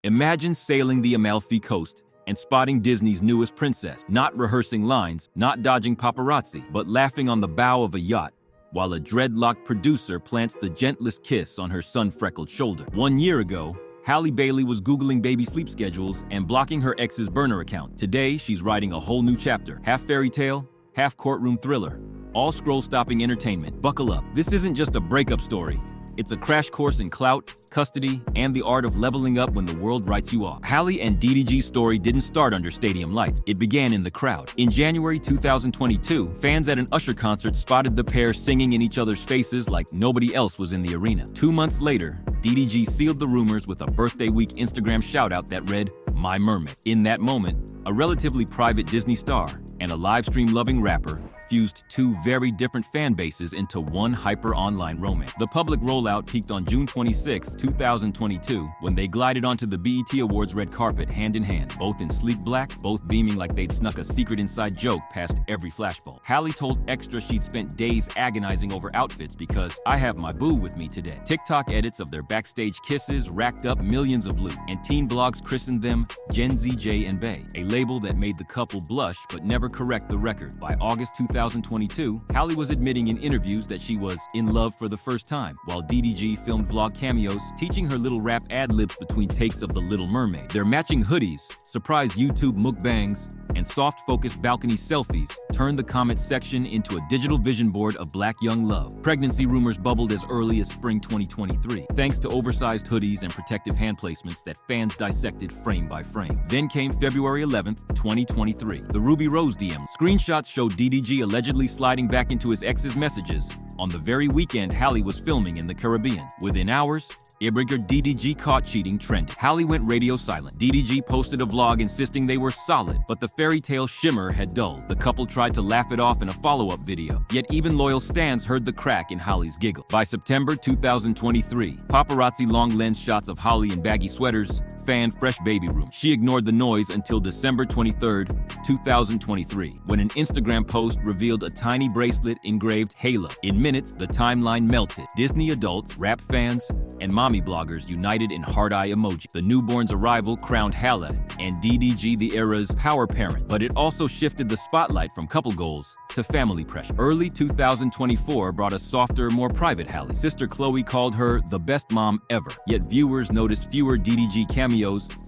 Imagine sailing the Amalfi Coast and spotting Disney's newest princess, not rehearsing lines, not dodging paparazzi, but laughing on the bow of a yacht, while a dreadlocked producer plants the gentlest kiss on her sun-freckled shoulder. 1 year ago, Halle Bailey was Googling baby sleep schedules and blocking her ex's burner account. Today, she's writing a whole new chapter. Half fairy tale, half courtroom thriller. All scroll-stopping entertainment. Buckle up. This isn't just a breakup story. It's a crash course in clout, custody, and the art of leveling up when the world writes you off. Halle and DDG's story didn't start under stadium lights. It began in the crowd. In January 2022, fans at an Usher concert spotted the pair singing in each other's faces like nobody else was in the arena. 2 months later, DDG sealed the rumors with a birthday week Instagram shout-out that read, "My Mermaid." In that moment, a relatively private Disney star and a live stream-loving rapper fused two very different fan bases into one hyper-online romance. The public rollout peaked on June 26, 2022, when they glided onto the BET Awards red carpet hand in hand, both in sleek black, both beaming like they'd snuck a secret inside joke past every flashbulb. Halle told Extra she'd spent days agonizing over outfits because "I have my boo with me today." TikTok edits of their backstage kisses racked up millions of views, and teen blogs christened them Gen Z J and Bay, a label that made the couple blush but never correct the record. By August 2022, Halle was admitting in interviews that she was in love for the first time, while DDG filmed vlog cameos teaching her little rap ad-libs between takes of The Little Mermaid. Their matching hoodies, surprise YouTube mukbangs, and soft-focused balcony selfies turned the comment section into a digital vision board of black young love. Pregnancy rumors bubbled as early as spring 2023, thanks to oversized hoodies and protective hand placements that fans dissected frame by frame. Then came February 11th, 2023. The Ruby Rose DM. Screenshots showed DDG allegedly sliding back into his ex's messages on the very weekend Halle was filming in the Caribbean. Within hours, Ibrigger DDG caught cheating trended. Halle went radio silent. DDG posted a vlog insisting they were solid, but the fairy tale shimmer had dulled. The couple tried to laugh it off in a follow-up video, yet even loyal stans heard the crack in Halle's giggle. By September 2023, paparazzi long lens shots of Halle in baggy sweaters fanned fresh baby room. She ignored the noise until December 23rd, 2023, when an Instagram post revealed a tiny bracelet engraved Halo. In minutes, the timeline melted. Disney adults, rap fans, and mommy bloggers united in heart-eye emoji. The newborn's arrival crowned Halle and DDG the era's power parent, but it also shifted the spotlight from couple goals to family pressure. Early 2024 brought a softer, more private Halle. Sister Chloe called her the best mom ever, yet viewers noticed fewer DDG cameos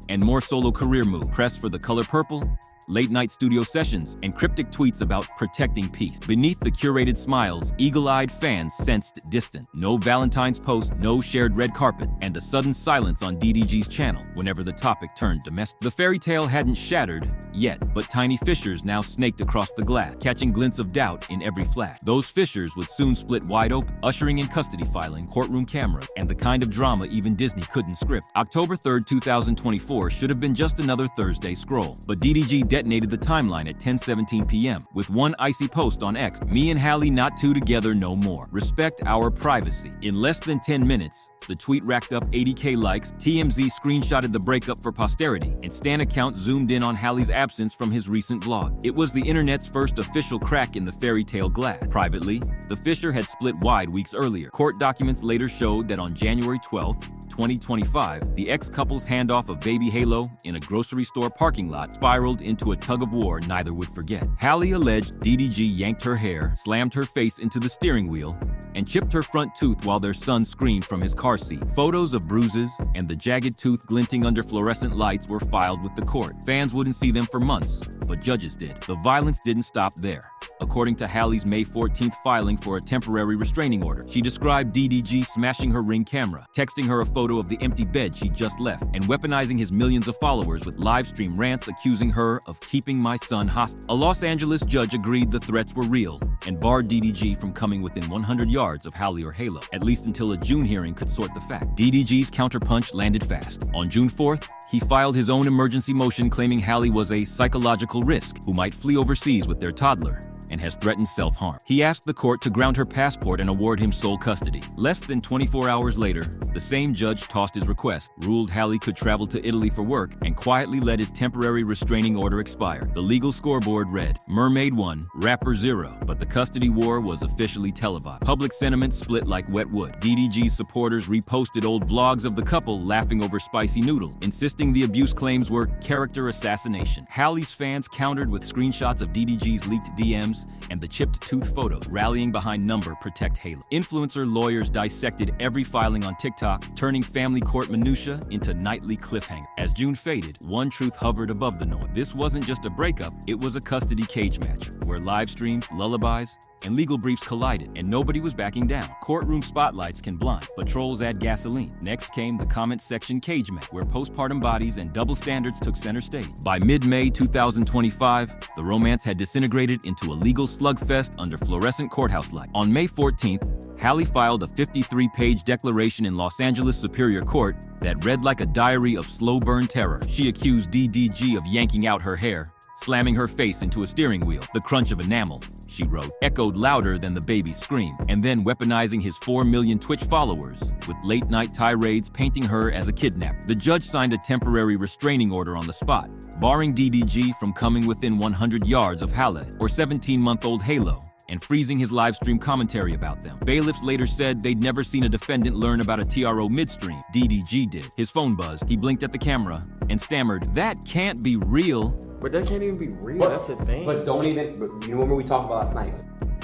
and more solo career moves. Pressed for The Color Purple, late-night studio sessions, and cryptic tweets about protecting peace. Beneath the curated smiles, eagle-eyed fans sensed distance. No Valentine's post, no shared red carpet, and a sudden silence on DDG's channel whenever the topic turned domestic. The fairy tale hadn't shattered yet, but tiny fissures now snaked across the glass, catching glints of doubt in every flash. Those fissures would soon split wide open, ushering in custody filing, courtroom camera, and the kind of drama even Disney couldn't script. October 3rd, 2024 should have been just another Thursday scroll, but DDG detonated the timeline at 10:17 p.m. with one icy post on X. "Me and Halle not two together no more. Respect our privacy." In less than 10 minutes, the tweet racked up 80K likes, TMZ screenshotted the breakup for posterity, and stan accounts zoomed in on Halle's absence from his recent vlog. It was the internet's first official crack in the fairy tale glass. Privately, the fissure had split wide weeks earlier. Court documents later showed that on January 12th, 2025, the ex-couple's handoff of baby Halo in a grocery store parking lot spiraled into a tug-of-war neither would forget. Halle alleged DDG yanked her hair, slammed her face into the steering wheel, and chipped her front tooth while their son screamed from his car seat. Photos of bruises and the jagged tooth glinting under fluorescent lights were filed with the court. Fans wouldn't see them for months, but judges did. The violence didn't stop there. According to Halle's May 14th filing for a temporary restraining order, she described DDG smashing her Ring camera, texting her a photo of the empty bed she just left, and weaponizing his millions of followers with live stream rants accusing her of keeping my son hostage. A Los Angeles judge agreed the threats were real and barred DDG from coming within 100 yards of Halle or Halo, at least until a June hearing could sort the fact. DDG's counterpunch landed fast. On June 4th, he filed his own emergency motion claiming Halle was a psychological risk who might flee overseas with their toddler, and has threatened self-harm. He asked the court to ground her passport and award him sole custody. Less than 24 hours later, the same judge tossed his request, ruled Halle could travel to Italy for work, and quietly let his temporary restraining order expire. The legal scoreboard read, Mermaid 1, Rapper 0, but the custody war was officially televised. Public sentiment split like wet wood. DDG's supporters reposted old vlogs of the couple laughing over spicy noodle, insisting the abuse claims were character assassination. Halle's fans countered with screenshots of DDG's leaked DMs and the chipped tooth photo, rallying behind number protect Halle. Influencer lawyers dissected every filing on TikTok, turning family court minutia into nightly cliffhanger. As June faded, one truth hovered above the noise. This wasn't just a breakup, it was a custody cage match, where live streams, lullabies, and legal briefs collided, and nobody was backing down. Courtroom spotlights can blind, but trolls add gasoline. Next came the comment section cage match, where postpartum bodies and double standards took center stage. By mid-May 2025, the romance had disintegrated into a legal slugfest under fluorescent courthouse light. On May 14th, Halle filed a 53-page declaration in Los Angeles Superior Court that read like a diary of slow-burn terror. She accused DDG of yanking out her hair, slamming her face into a steering wheel. The crunch of enamel, she wrote, echoed louder than the baby's scream, and then weaponizing his 4 million Twitch followers with late-night tirades painting her as a kidnapper. The judge signed a temporary restraining order on the spot, barring DDG from coming within 100 yards of Halle or 17-month-old Halo, and freezing his live stream commentary about them. Bailiffs later said they'd never seen a defendant learn about a TRO midstream. DDG did. His phone buzzed. He blinked at the camera and stammered, "That can't be real." But that can't even be real, that's the thing. But you remember we talked about last night?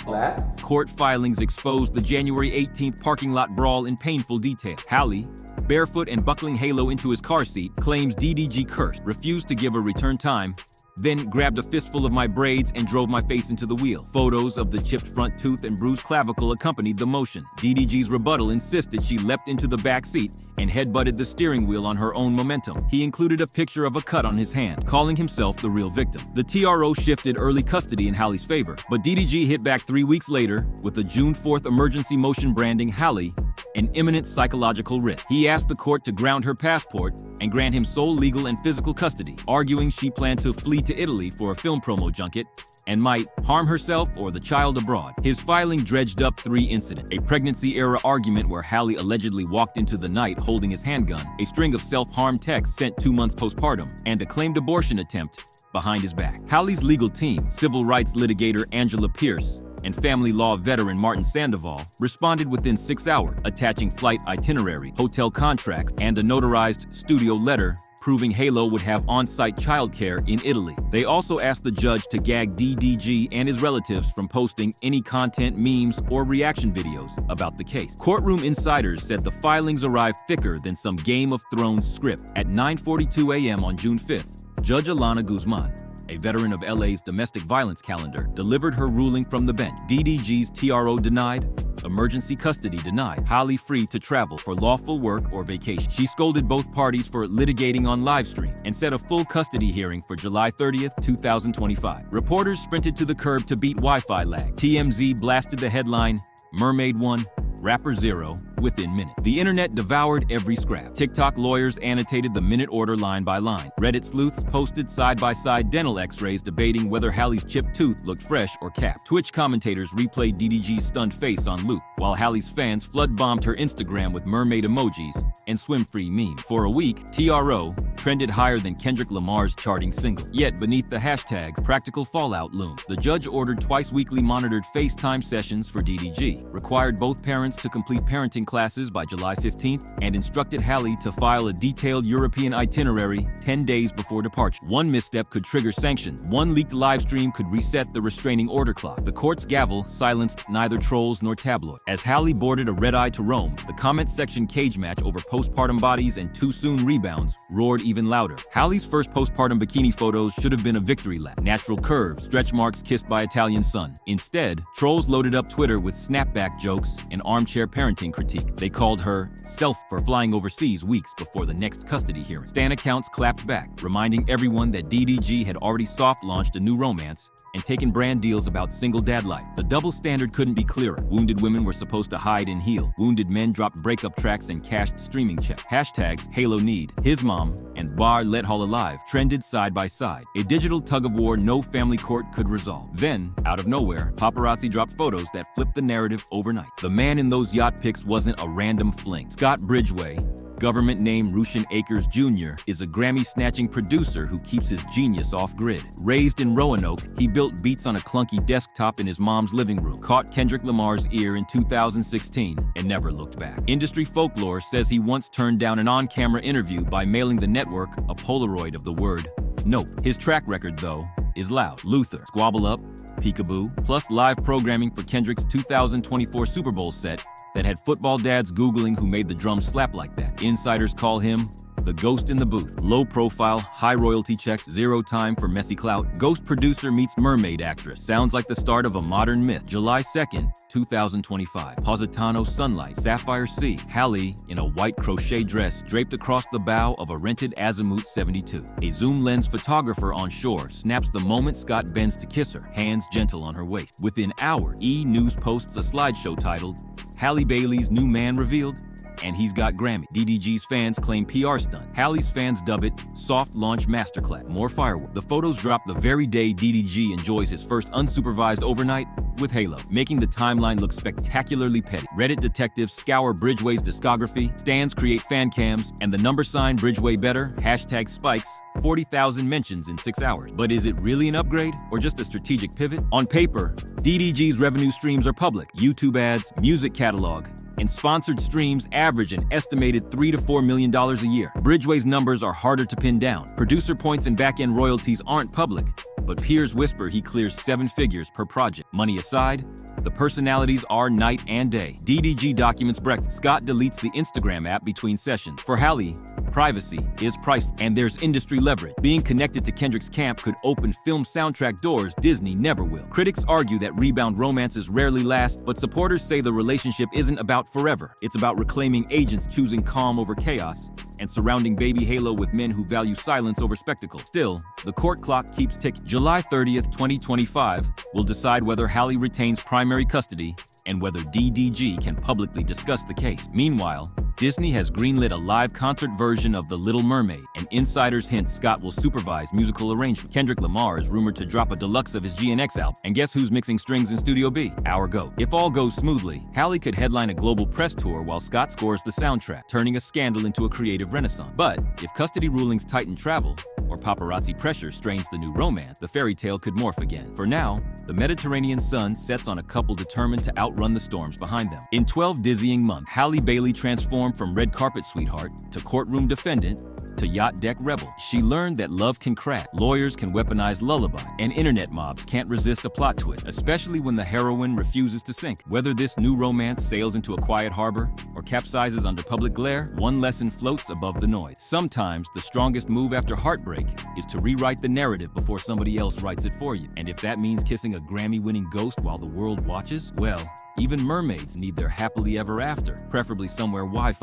That? Court filings exposed the January 18th parking lot brawl in painful detail. Halle, barefoot and buckling Halo into his car seat, claims DDG cursed, refused to give a return time, then grabbed a fistful of my braids and drove my face into the wheel. Photos of the chipped front tooth and bruised clavicle accompanied the motion. DDG's rebuttal insisted she leapt into the back seat and headbutted the steering wheel on her own momentum. He included a picture of a cut on his hand, calling himself the real victim. The TRO shifted early custody in Halle's favor, but DDG hit back 3 weeks later with a June 4th emergency motion branding Halle an imminent psychological risk. He asked the court to ground her passport and grant him sole legal and physical custody, arguing she planned to flee to Italy for a film promo junket and might harm herself or the child abroad. His filing dredged up 3 incidents: a pregnancy-era argument where Halle allegedly walked into the night holding his handgun, a string of self-harm texts sent 2 months postpartum, and a claimed abortion attempt behind his back. Halle's legal team, civil rights litigator Angela Pierce and family law veteran Martin Sandoval, responded within 6 hours, attaching flight itinerary, hotel contracts, and a notarized studio letter proving Halo would have on-site childcare in Italy. They also asked the judge to gag DDG and his relatives from posting any content, memes, or reaction videos about the case. Courtroom insiders said the filings arrived thicker than some Game of Thrones script. At 9:42 a.m. on June 5th, Judge Alana Guzman, a veteran of LA's domestic violence calendar, delivered her ruling from the bench. DDG's TRO denied, emergency custody denied, Halle free to travel for lawful work or vacation. She scolded both parties for litigating on livestream and set a full custody hearing for July 30th, 2025. Reporters sprinted to the curb to beat Wi-Fi lag. TMZ blasted the headline, Mermaid 1, Rapper 0, within minutes. The internet devoured every scrap. TikTok lawyers annotated the minute order line by line. Reddit sleuths posted side-by-side dental x-rays debating whether Halle's chipped tooth looked fresh or capped. Twitch commentators replayed DDG's stunned face on loop, while Halle's fans flood-bombed her Instagram with mermaid emojis and swim-free memes. For a week, TRO trended higher than Kendrick Lamar's charting single. Yet beneath the hashtags, practical fallout loomed. The judge ordered twice-weekly monitored FaceTime sessions for DDG, required both parents to complete parenting classes by July 15th, and instructed Halle to file a detailed European itinerary 10 days before departure. One misstep could trigger sanctions. One leaked livestream could reset the restraining order clock. The court's gavel silenced neither trolls nor tabloids. As Halle boarded a red-eye to Rome, the comment section cage match over postpartum bodies and too-soon rebounds roared even louder. Halle's first postpartum bikini photos should have been a victory lap. Natural curves, stretch marks kissed by Italian sun. Instead, trolls loaded up Twitter with snapback jokes and armchair parenting critique. They called her self for flying overseas weeks before the next custody hearing. Stan accounts clapped back, reminding everyone that DDG had already soft-launched a new romance and taken brand deals about single dad life. The double standard couldn't be clearer. Wounded women were supposed to hide and heal. Wounded men dropped breakup tracks and cashed streaming checks. Hashtags Halo Need, His Mom, and and Bar Let Hall Alive trended side by side, a digital tug-of-war no family court could resolve. Then, out of nowhere, paparazzi dropped photos that flipped the narrative overnight. The man in those yacht pics wasn't a random fling. Scott Bridgway, government name Russian Akers Jr., is a Grammy-snatching producer who keeps his genius off-grid. Raised in Roanoke, he built beats on a clunky desktop in his mom's living room, caught Kendrick Lamar's ear in 2016, and never looked back. Industry folklore says he once turned down an on-camera interview by mailing the network a Polaroid of the word nope. His track record, though, is loud. Luther, Squabble Up, Peekaboo, plus live programming for Kendrick's 2024 Super Bowl set that had football dads Googling who made the drums slap like that. Insiders call him the ghost in the booth. Low profile, high royalty checks, zero time for messy clout. Ghost producer meets mermaid actress. Sounds like the start of a modern myth. July 2nd, 2025. Positano sunlight, sapphire sea. Halle in a white crochet dress draped across the bow of a rented Azimuth 72. A zoom lens photographer on shore snaps the moment Scott bends to kiss her, hands gentle on her waist. Within hours, E! News posts a slideshow titled Halle Bailey's new man revealed, and he's got Grammy. DDG's fans claim PR stunt. Halle's fans dub it soft launch masterclass. More fireworks. The photos drop the very day DDG enjoys his first unsupervised overnight with Halo, making the timeline look spectacularly petty. Reddit detectives scour Bridgway's discography, stans create fan cams, and the number sign Bridgway better, hashtag spikes, 40,000 mentions in 6 hours. But is it really an upgrade or just a strategic pivot? On paper, DDG's revenue streams are public. YouTube ads, music catalog, and sponsored streams average an estimated $3 to $4 million a year. Bridgway's numbers are harder to pin down. Producer points and back-end royalties aren't public, but peers whisper he clears 7 figures per project. Money aside, the personalities are night and day. DDG documents breakfast. Scott deletes the Instagram app between sessions. For Halle, privacy is priceless, and there's industry leverage. Being connected to Kendrick's camp could open film soundtrack doors Disney never will. Critics argue that rebound romances rarely last, but supporters say the relationship isn't about forever. It's about reclaiming agents choosing calm over chaos and surrounding baby Halo with men who value silence over spectacle. Still, the court clock keeps ticking. July 30th, 2025 will decide whether Halle retains primary custody and whether DDG can publicly discuss the case. Meanwhile, Disney has greenlit a live concert version of The Little Mermaid, and insiders hint Scott will supervise musical arrangement. Kendrick Lamar is rumored to drop a deluxe of his GNX album, and guess who's mixing strings in Studio B? Our GOAT. If all goes smoothly, Halle could headline a global press tour while Scott scores the soundtrack, turning a scandal into a creative renaissance. But if custody rulings tighten travel, or paparazzi pressure strains the new romance, the fairy tale could morph again. For now, the Mediterranean sun sets on a couple determined to outrun the storms behind them. In 12 dizzying months, Halle Bailey transformed from red carpet sweetheart to courtroom defendant to yacht deck rebel. She learned that love can crack, lawyers can weaponize lullaby, and internet mobs can't resist a plot twist, especially when the heroine refuses to sink. Whether this new romance sails into a quiet harbor or capsizes under public glare, one lesson floats above the noise. Sometimes the strongest move after heartbreak is to rewrite the narrative before somebody else writes it for you. And if that means kissing a Grammy-winning ghost while the world watches, well, even mermaids need their happily ever after, preferably somewhere Wi-Fi